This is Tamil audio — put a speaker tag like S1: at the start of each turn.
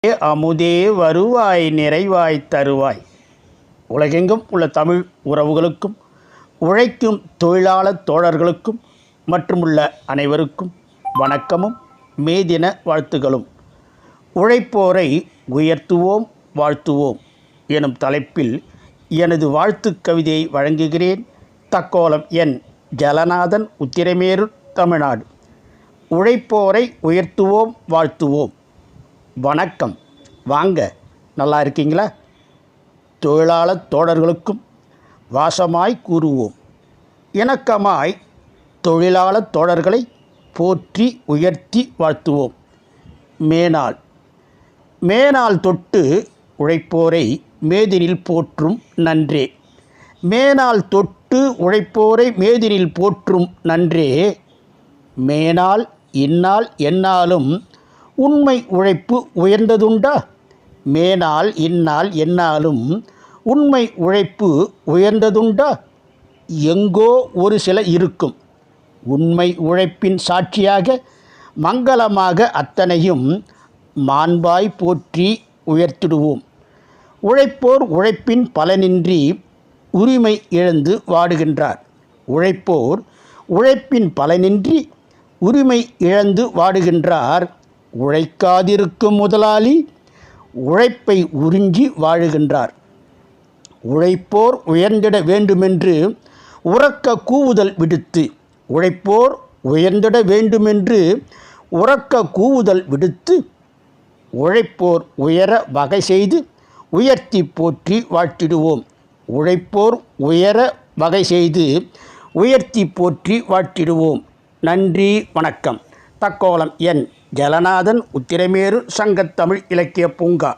S1: அமுதே வருவாய் நிறைவாய் தருவாய். உலகெங்கும் உள்ள தமிழ் உறவுகளுக்கும் உழைக்கும் தொழிலாளர் தோழர்களுக்கும் மற்றுமுள்ள அனைவருக்கும் வணக்கமும் மேதின வாழ்த்துகளும். உழைப்போரை உயர்த்துவோம் வாழ்த்துவோம் எனும் தலைப்பில் எனது வாழ்த்து கவிதையை வழங்குகிறேன். தக்கோலம் என் ஜலநாதன், உத்திரமேரூர், தமிழ்நாடு. உழைப்போரை உயர்த்துவோம் வாழ்த்துவோம். வணக்கம். வாங்க, நல்லா இருக்கீங்களா? தொழிலாளர் தோழர்களுக்கும் வாசமாய் கூறுவோம். இணக்கமாய் தொழிலாளர் தோழர்களை போற்றி உயர்த்தி வாழ்த்துவோம். மேனாள் தொட்டு உழைப்போரை மேதினில் போற்றும் நன்றே. மேனாள் தொட்டு உழைப்போரை மேதினில் போற்றும் நன்றே. மேனாள் இந்நாள் எந்நாளும் உண்மை உழைப்பு உயர்ந்ததுண்டா? மேனாள் இந்நாள் எந்நாளும் உண்மை உழைப்பு உயர்ந்ததுண்டா? எங்கோ ஒரு சில இருக்கும். உண்மை உழைப்பின் சாட்சியாக மங்களமாக அத்தனையும் மாண்பாய் போற்றி உயர்த்திடுவோம். உழைப்போர் உழைப்பின் பலனின்றி உரிமை இழந்து வாடுகின்றார். உழைப்போர் உழைப்பின் பலனின்றி உரிமை இழந்து வாடுகின்றார். உழைக்காதிருக்கும் முதலாளி உழைப்பை உறிஞ்சி வாழுகின்றார். உழைப்போர் உயர்ந்திட வேண்டுமென்று உரக்க கூவுதல் விடுத்து உழைப்போர் உயர்ந்திட வேண்டுமென்று உரக்க கூவுதல் விடுத்து உழைப்போர் உயர வகை செய்து உயர்த்தி போற்றி வாழ்த்திடுவோம். உழைப்போர் உயர வகை செய்து உயர்த்தி போற்றி வாழ்த்திடுவோம். நன்றி, வணக்கம். தக்கோலம் என் ஜலநாதன், உத்திரமேரூர், சங்கத்தமிழ் இலக்கிய பூங்கா.